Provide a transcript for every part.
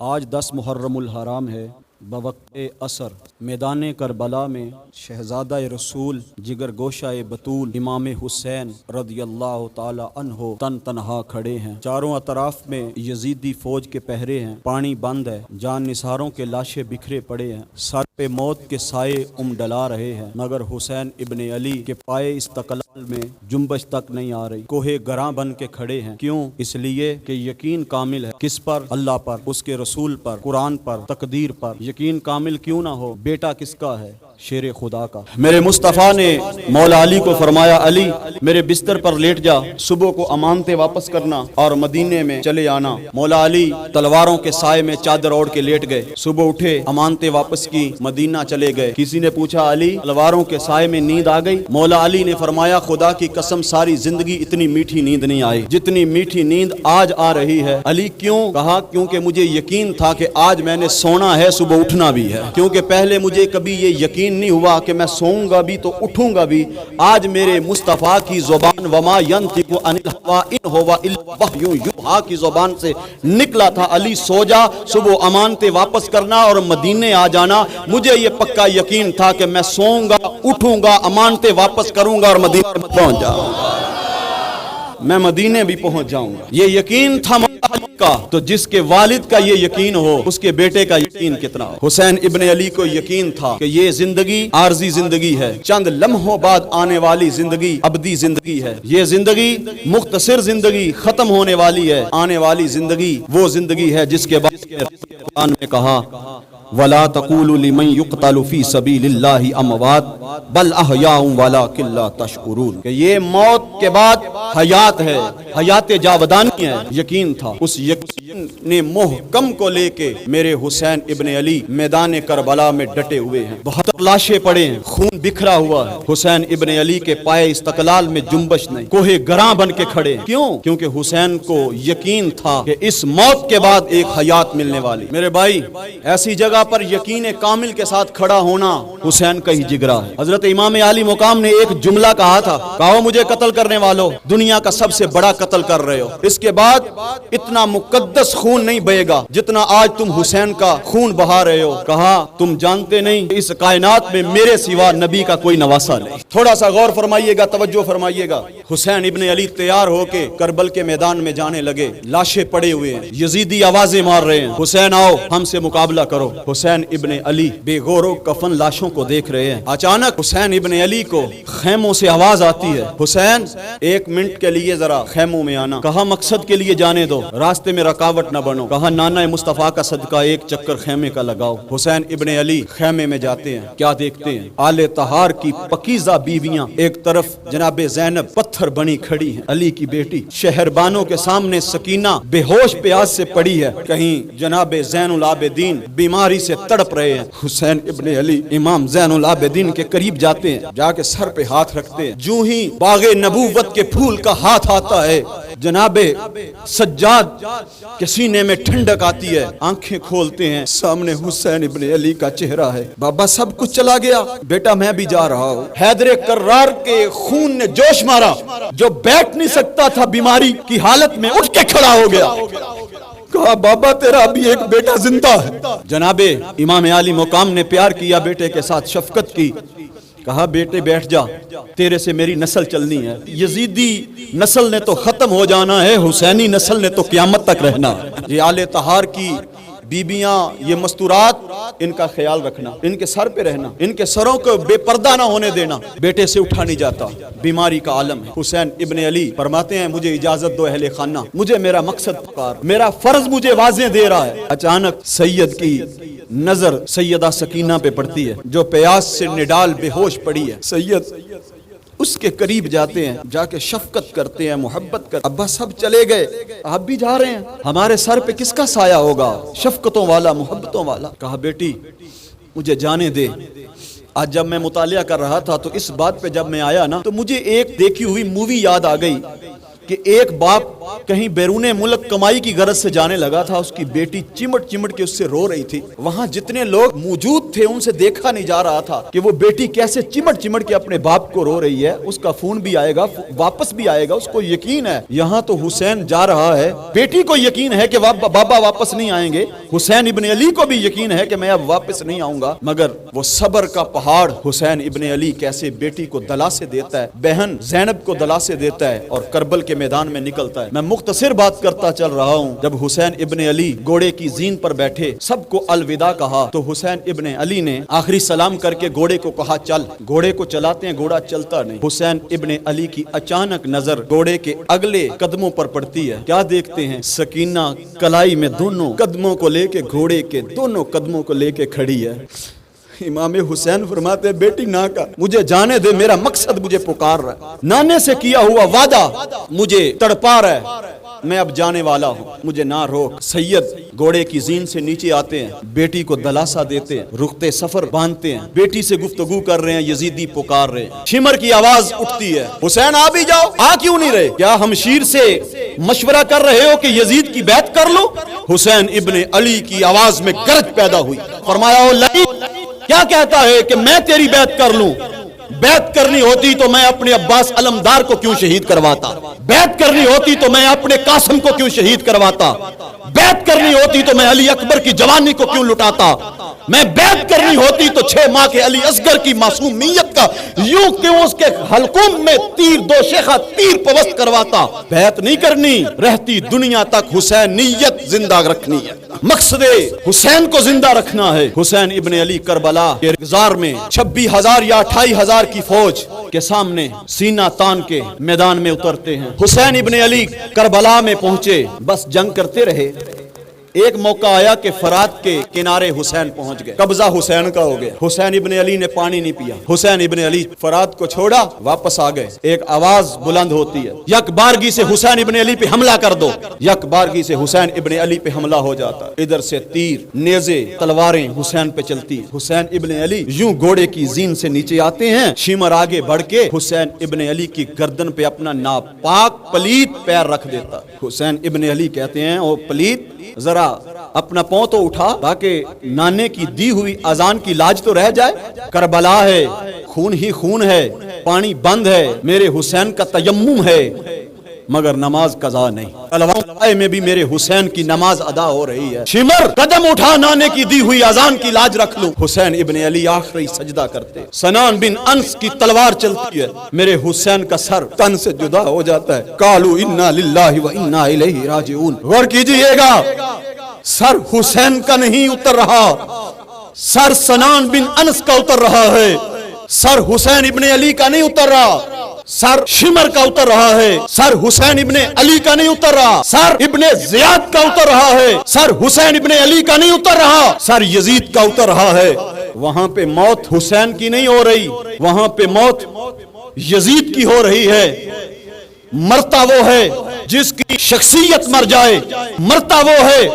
آج 10 محرم الحرام ہے۔ بوقت عصر میدان کربلا میں شہزادہ رسول جگر گوشہ بطول امام حسین رضی اللہ تعالی عنہ تن تنہا کھڑے ہیں۔ چاروں اطراف میں یزیدی فوج کے پہرے ہیں، پانی بند ہے، جان نثاروں کے لاشیں بکھرے پڑے ہیں، سر پہ موت کے سائے ڈلا رہے ہیں، مگر حسین ابن علی کے پائے استقلال میں جنبش تک نہیں آ رہی۔ کوہ گراں بن کے کھڑے ہیں، کیوں؟ اس لیے کہ یقین کامل ہے۔ کس پر؟ اللہ پر، اس کے رسول پر، قرآن پر، تقدیر پر۔ یقین کامل کیوں نہ ہو؟ بیٹا کس کا ہے؟ شیر خدا کا۔ میرے مصطفیٰ نے مولا علی کو فرمایا، علی میرے بستر پر لیٹ جا، صبح کو امانتیں واپس کرنا اور مدینے میں چلے آنا۔ مولا علی تلواروں کے سائے میں چادر اوڑھ کے لیٹ گئے، صبح اٹھے، امانتیں واپس کی، مدینہ چلے گئے۔ کسی نے پوچھا، علی تلواروں کے سائے میں نیند آ گئی؟ مولا علی نے فرمایا، خدا کی قسم ساری زندگی اتنی میٹھی نیند نہیں آئی جتنی میٹھی نیند آج آ رہی ہے۔ علی کیوں؟ کہا کیونکہ مجھے یقین تھا کہ آج میں نے سونا ہے، صبح اٹھنا بھی ہے، کیونکہ پہلے مجھے کبھی یہ یقین نہیں ہوا کہ میں سوؤں گا بھی تو اٹھوں گا بھی۔ آج میرے مصطفیٰ کی زبان وما ینطق عن الہوی ان هو الا وحی یوحی کی زبان سے نکلا تھا، علی سو جا، صبح امانتیں واپس کرنا اور مدینے آ جانا۔ مجھے یہ پکا یقین تھا کہ میں سوؤں گا، اٹھوں گا، امانتیں واپس کروں گا اور مدینے میں پہنچ جاؤں گا، میں مدینے بھی پہنچ جاؤں گا۔ یہ یقین تھا کا، تو جس کے والد کا یہ یقین ہو اس کے بیٹے کا یقین کتنا ہو۔ حسین ابن علی کو یقین تھا کہ یہ زندگی عارضی زندگی ہے، چند لمحوں بعد آنے والی زندگی ابدی زندگی ہے۔ یہ زندگی مختصر زندگی ختم ہونے والی ہے، آنے والی زندگی وہ زندگی ہے جس کے بعد قرآن میں کہا وَلَا تَقُولُوا لِمَنْ يُقْتَلُ فِي سَبِيلِ اللَّهِ أَمْوَاتٌ بَلْ أَحْيَاءٌ وَلَٰكِن لَا تَشْعُرُونَ کہ یہ موت کے بعد حیات ہے، حیات جاودانی ہے۔ یقین تھا، اس یقین نے محکم کو لے کے میرے حسین ابن علی میدان کربلا میں ڈٹے ہوئے ہیں۔ بہت لاشیں پڑے ہیں، خون بکھرا ہوا ہے، حسین ابن علی کے پائے استقلال میں جنبش نہیں، کوہ گراں بن کے کھڑے ہیں۔ کیوں؟ کیونکہ حسین کو یقین تھا کہ اس موت کے بعد ایک حیات ملنے والی۔ میرے بھائی، ایسی جگہ پر یقین کامل کے ساتھ کھڑا ہونا حسین کا ہی جگرا ہے۔ حضرت امام علی مقام نے ایک جملہ کہا تھا، کہو مجھے قتل کرنے والو، دنیا کا سب سے بڑا قتل کر رہے ہو، اس کے بعد اتنا مقدس خون نہیں بہے گا جتنا آج تم حسین کا خون بہا رہے ہو۔ کہا تم جانتے نہیں کہ اس کائنات میں میرے سوا نبی کا کوئی نواسا نہیں۔ تھوڑا سا غور فرمائیے گا، توجہ فرمائیے گا۔ حسین ابن علی تیار ہو کے کربل کے میدان میں جانے لگے، لاشیں پڑے ہوئے ہیں، یزیدی آوازیں مار رہے ہیں، حسین آؤ ہم سے مقابلہ کرو۔ حسین ابن علی بے غور و کفن لاشوں کو دیکھ رہے ہیں۔ اچانک حسین ابن علی کو خیموں سے آواز آتی ہے، حسین ایک منٹ کے لیے ذرا خیموں میں آنا۔ کہا مقصد کے لیے جانے دو، راستے میں رکاوٹ نہ بنو۔ کہا نانا مصطفیٰ کا صدقہ ایک چکر خیمے کا لگاؤ۔ حسین ابن علی خیمے میں جاتے ہیں، کیا دیکھتے ہیں؟ آل طہار کی پکیزہ بیویاں، ایک طرف جناب زینب پتھر بنی کھڑی ہیں، علی کی بیٹی، شہربانوں کے سامنے سکینہ بے ہوش پیاس سے پڑی ہے، کہیں جناب زین العابدین بیماری سے تڑپ رہے ہیں۔ حسین ابن علی امام زین العابدین کے قریب جاتے ہیں، جا کے سر پہ ہاتھ رکھتے ہیں۔ جو ہی باغ نبوت کے پھول کا ہاتھ آتا ہے، جناب سجاد کے سینے میں ٹھنڈک آتی ہے، آنکھیں کھولتے ہیں، سامنے حسین ابن علی کا چہرہ ہے۔ بابا سب کچھ چلا گیا، بیٹا میں بھی جا رہا ہوں۔ حیدر کرار کے خون نے جوش مارا، جو بیٹھ نہیں سکتا تھا بیماری کی حالت میں اٹھ کے کھڑا ہو گیا۔ کہا بابا تیرا ابھی ایک بیٹا زندہ ہے۔ جناب امام علی مقام نے پیار کیا، بیٹے کے ساتھ شفقت کی، کہا بیٹے بیٹھ جا، تیرے سے میری نسل چلنی ہے، یزیدی نسل نے تو ختم ہو جانا ہے، حسینی نسل نے تو قیامت تک رہنا ہے۔ یہ آل طہار کی بیبیاں، یہ مستورات، ان کا خیال رکھنا، ان کے سر پہ رہنا، ان کے سروں کو بے پردہ نہ ہونے دینا۔ بیٹے سے اٹھا نہیں جاتا، بیماری کا عالم ہے۔ حسین ابن علی فرماتے ہیں مجھے اجازت دو اہل خانہ، مجھے میرا مقصد پکار، میرا فرض مجھے واضح دے رہا ہے۔ اچانک سید کی نظر سیدہ سکینہ پہ پڑتی ہے، جو پیاس سے نڈال بے ہوش پڑی ہے۔ سید اس کے قریب جاتے ہیں، جا کے شفقت کرتے ہیں، محبت کرتے ہیں۔ ابا سب چلے گئے، آپ بھی جا رہے ہیں، ہمارے سر پہ کس کا سایہ ہوگا؟ شفقتوں والا، محبتوں والا۔ کہا بیٹی مجھے جانے دے۔ آج جب میں مطالعہ کر رہا تھا تو اس بات پہ جب میں آیا نا تو مجھے ایک دیکھی ہوئی مووی یاد آ گئی، کہ ایک باپ کہیں بیرون ملک کمائی کی غرض سے جانے لگا تھا، اس کی بیٹی چمٹ چمٹ کے اس سے رو رہی تھی۔ وہاں جتنے لوگ موجود تھے ان سے دیکھا نہیں جا رہا تھا کہ وہ بیٹی کیسے چمٹ چمٹ کے اپنے باپ کو رو رہی ہے۔ اس کا فون بھی آئے گا، واپس بھی آئے گا، اس کو یقین ہے۔ یہاں تو حسین جا رہا ہے، بیٹی کو یقین ہے کہ بابا واپس نہیں آئیں گے، حسین ابن علی کو بھی یقین ہے کہ میں اب واپس نہیں آؤں گا، مگر وہ صبر کا پہاڑ حسین ابن علی کیسے بیٹی کو دلاسے دیتا ہے، بہن زینب کو دلاسے دیتا ہے اور کربل کے میدان میں نکلتا ہے۔ میں مختصر بات کرتا چل رہا ہوں۔ جب حسین ابن علی گھوڑے کی زین پر بیٹھے، سب کو الوداع کہا، تو حسین ابن علی نے آخری سلام کر کے گھوڑے کو کہا چل۔ گھوڑے کو چلاتے ہیں، گھوڑا چلتا نہیں۔ حسین ابن علی کی اچانک نظر گھوڑے کے اگلے قدموں پر پڑتی ہے، کیا دیکھتے ہیں؟ سکینہ کلائی میں دونوں قدموں کو لے کے، گھوڑے کے دونوں قدموں کو لے کے کھڑی ہے۔ امام حسین فرماتے ہیں بیٹی نہ کر، مجھے جانے دے، میرا مقصد مجھے پکار رہا ہے، نانے سے کیا ہوا وعدہ مجھے تڑپا رہا ہے، میں اب جانے والا ہوں، مجھے نہ روک۔ سید گھوڑے کی زین سے نیچے آتے ہیں، بیٹی کو دلاسا دیتے ہیں، رختے سفر باندھتے ہیں، بیٹی سے گفتگو کر رہے ہیں، یزیدی پکار رہے ہیں۔ شمر کی آواز اٹھتی ہے، حسین آ بھی جاؤ، آ کیوں نہیں رہے؟ کیا ہم شیر سے مشورہ کر رہے ہو کہ یزید کی بیعت کر لو؟ حسین ابن علی کی آواز میں گرج پیدا ہوئی، فرمایا او لئی، کیا کہتا ہے کہ میں تیری بیعت کر لوں؟ بیعت کرنی ہوتی تو میں اپنے عباس علمدار کو کیوں شہید کرواتا؟ بیعت کرنی ہوتی تو میں اپنے قاسم کو کیوں شہید کرواتا؟ بیعت کرنی ہوتی تو میں علی اکبر کی جوانی کو کیوں لٹاتا؟ میں بیعت کرنی ہوتی تو 6 ماہ کے علی اصغر کی معصومیت کا یوں کیوں اس کے حلقوم میں تیر دو شیخہ تیر پوست کرواتا؟ بیعت نہیں کرنی، رہتی دنیا تک حسین نیت زندہ رکھنی ہے، مقصد حسین کو زندہ رکھنا ہے۔ حسین ابن علی کربلا کے گزار میں 26,000 یا 28,000 کی فوج کے سامنے سینہ تان کے میدان میں اترتے ہیں۔ حسین ابن علی کربلا میں پہنچے، بس جنگ کرتے رہے۔ ایک موقع آیا کہ فرات کے کنارے حسین پہنچ گئے، قبضہ حسین کا ہو گیا۔ حسین ابن علی نے پانی نہیں پیا، حسین ابن علی فرات کو چھوڑا، واپس آ گئے۔ ایک آواز بلند ہوتی ہے، یک بارگی سے حسین ابن علی پہ حملہ کر دو۔ یک بارگی سے حسین ابن علی پہ حملہ ہو جاتا، ادھر سے تیر، نیزے، تلواریں حسین پہ چلتی۔ حسین ابن علی یوں گھوڑے کی زین سے نیچے آتے ہیں، شیمر آگے بڑھ کے حسین ابن علی کی گردن پہ اپنا ناپاک پلیت پیر رکھ دیتا۔ حسین ابن علی کہتے ہیں او پلیت، ذرا اپنا پاؤں تو اٹھا تاکہ نانے کی دی ہوئی اذان کی لاج تو رہ جائے۔ کربلا ہے، خون ہی خون ہے، پانی بند ہے، میرے حسین کا تیمم ہے، مگر نماز قضا نہیں۔ تلوار میں بھی میرے حسین کی نماز ادا ہو رہی ہے۔ شمر قدم اٹھا، نانے کی دی ہوئی اذان کی لاج رکھ لوں۔ حسین ابن علی آخری سجدہ کرتے، سنان بن انس کی تلوار چلتی ہے، میرے حسین کا سر تن سے جدا ہو جاتا ہے۔ قالوا انا للہ و انا الیہ راجعون۔ غور کیجئے گا، سر حسین کا نہیں اتر رہا، سر سنان بن انس کا اتر رہا ہے، سر حسین ابن علی کا نہیں اتر رہا، سر شمر کا اتر رہا ہے، سر حسین ابن علی کا نہیں اتر رہا، سر ابن زیاد کا اتر رہا ہے، سر حسین ابن علی کا نہیں اتر رہا، سر یزید کا اتر رہا ہے۔ وہاں پہ موت حسین کی نہیں ہو رہی، وہاں پہ موت یزید کی ہو رہی ہے۔ مرتا وہ ہے جس کی شخصیت مر جائے، مرتا وہ ہے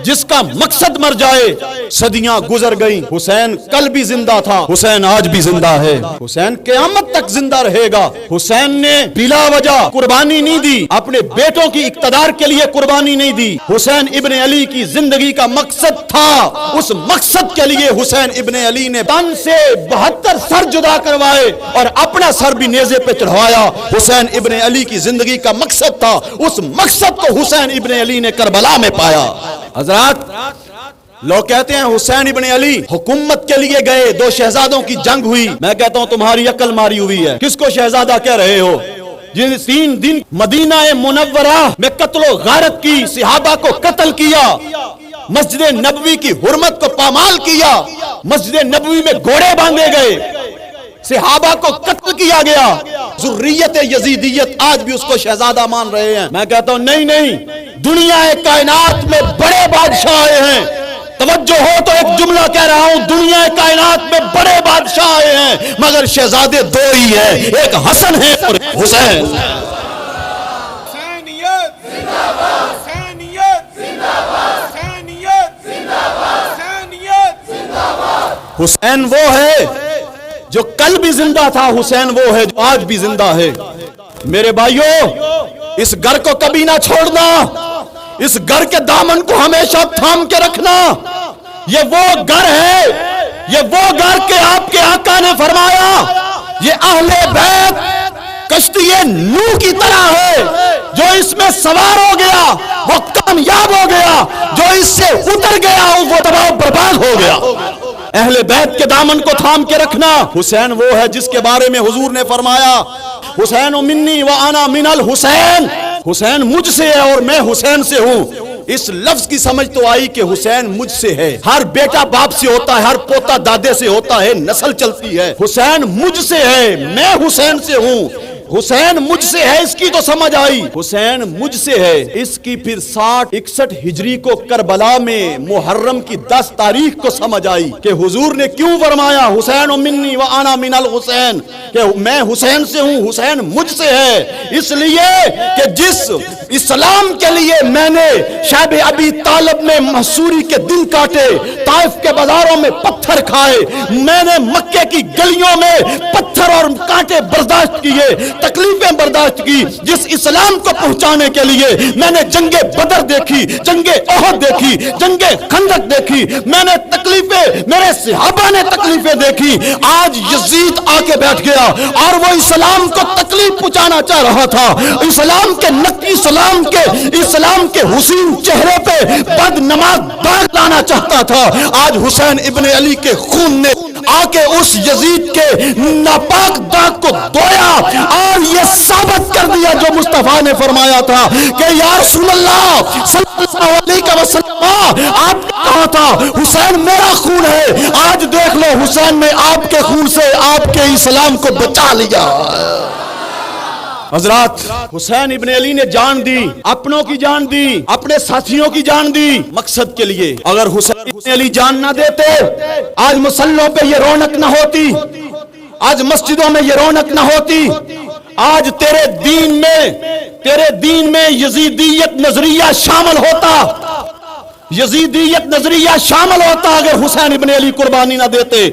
جس کا مقصد مر جائے۔ صدیاں گزر گئیں، حسین کل بھی زندہ تھا، حسین آج بھی زندہ ہے، حسین قیامت تک زندہ رہے گا۔ حسین نے بلا وجہ قربانی نہیں دی، اپنے بیٹوں کی اقتدار کے لیے قربانی نہیں دی۔ حسین ابن علی کی زندگی کا مقصد تھا، اس مقصد کے لیے حسین ابن علی نے تن سے 72 سر جدا کروائے اور اپنا سر بھی نیزے پہ چڑھوایا۔ حسین ابن علی کی زندگی کا مقصد تھا، اس مقصد کو حسین ابن علی نے کربلا میں پایا۔ حضرات، لوگ کہتے ہیں حسین ابن علی حکومت کے لیے گئے، 2 شہزادوں کی جنگ ہوئی۔ میں کہتا ہوں تمہاری عقل ماری ہوئی ہے، کس کو شہزادہ کہہ رہے ہو؟ جن 3 دن مدینہ منورہ میں قتل و غارت کی، صحابہ کو قتل کیا، مسجد نبوی کی حرمت کو پامال کیا، مسجد نبوی میں گھوڑے باندھے گئے، صحابہ کو قتل کیا گیا، ذریت یزیدیت آج بھی اس کو شہزادہ مان رہے ہیں۔ میں کہتا ہوں نہیں، دنیا کائنات میں بڑے بادشاہ آئے ہیں، توجہ ہو تو ایک جملہ کہہ رہا ہوں، دنیا کائنات میں بڑے بادشاہ آئے ہیں مگر شہزادے 2 ہی ہیں، ایک حسن ہے اور حسین۔ حسین وہ ہے جو کل بھی زندہ تھا، حسین وہ ہے جو آج بھی زندہ ہے۔ میرے بھائیوں، اس گھر کو کبھی نہ چھوڑنا، اس گھر کے دامن کو ہمیشہ تھام کے رکھنا۔ یہ وہ گھر ہے، یہ وہ گھر کہ آپ کے آقا نے فرمایا یہ اہل بیت کشتی نوح کی طرح ہے، جو اس میں سوار ہو گیا وہ کامیاب ہو گیا، جو اس سے اتر گیا وہ تباہ و برباد ہو گیا۔ اہل بیت کے دامن کو تھام کے رکھنا۔ حسین وہ ہے جس کے بارے میں حضور نے فرمایا حسین منی وانا من الحسین، حسین مجھ سے ہے اور میں حسین سے ہوں۔ اس لفظ کی سمجھ تو آئی کہ حسین مجھ سے ہے، ہر بیٹا باپ سے ہوتا ہے، ہر پوتا دادے سے ہوتا ہے، نسل چلتی ہے۔ حسین مجھ سے ہے، میں حسین سے ہوں۔ حسین مجھ سے ہے، اس کی تو سمجھ آئی، حسین مجھ سے ہے۔ اس کی پھر 60-61 ہجری کو کربلا میں محرم کی 10 تاریخ کو سمجھ آئی کہ حضور نے کیوں فرمایا حسین منی وانا من الحسین، کہ میں حسین سے ہوں، حسین مجھ سے ہے۔ اس لیے کہ جس اسلام کے لیے میں نے شیب ابی طالب میں محصوری کے دن کاٹے، طائف کے بازاروں میں پتھر کھائے، میں نے مکے کی گلیوں میں پتھر اور کانٹے برداشت کیے، تکلیفیں برداشت کی، جس اسلام کو پہنچانے کے لیے میں نے جنگ بدر دیکھی، جنگ احد دیکھی، جنگ خندق دیکھی، میں نے تکلیفیں، میرے صحابہ نے تکلیفیں دیکھی۔ آج یزید آ کے بیٹھ گیا اور وہ اسلام کو تکلیف پہنچانا چاہ رہا تھا، اسلام کے نقی اسلام کے حسین چہرے پہ بد نماز داغ لانا چاہتا تھا۔ آج حسین ابن علی کے خون نے آ کے اس یزید کے ناپاک داغ کو دھویا اور یہ ثابت کر دیا جو مصطفیٰ نے فرمایا تھا کہ یا رسول اللہ صلی اللہ علیہ وسلم آپ نے کہا تھا حسین میرا خون ہے، آج دیکھ لو حسین نے آپ کے خون سے آپ کے اسلام کو بچا لیا۔ حضرات، حسین ابن علی نے جان دی، اپنوں کی جان دی، اپنے ساتھیوں کی جان دی مقصد کے لیے۔ اگر حسین ابن علی جان نہ دیتے آج مسلوں پہ یہ رونق نہ ہوتی، آج مسجدوں میں یہ رونق نہ ہوتی، آج تیرے دین میں یزیدیت نظریہ شامل ہوتا، یزیدیت نظریہ شامل ہوتا اگر حسین ابن علی قربانی نہ دیتے۔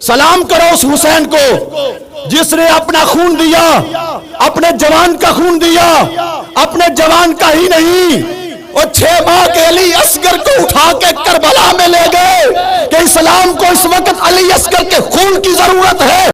سلام کرو اس حسین کو جس نے اپنا خون دیا، اپنے جوان کا خون دیا، اپنے جوان کا ہی نہیں، اور 6 ماہ کے علی اصغر کو اٹھا کے کربلا میں لے گئے کہ اسلام کو اس وقت علی اصغر کے خون کی ضرورت ہے۔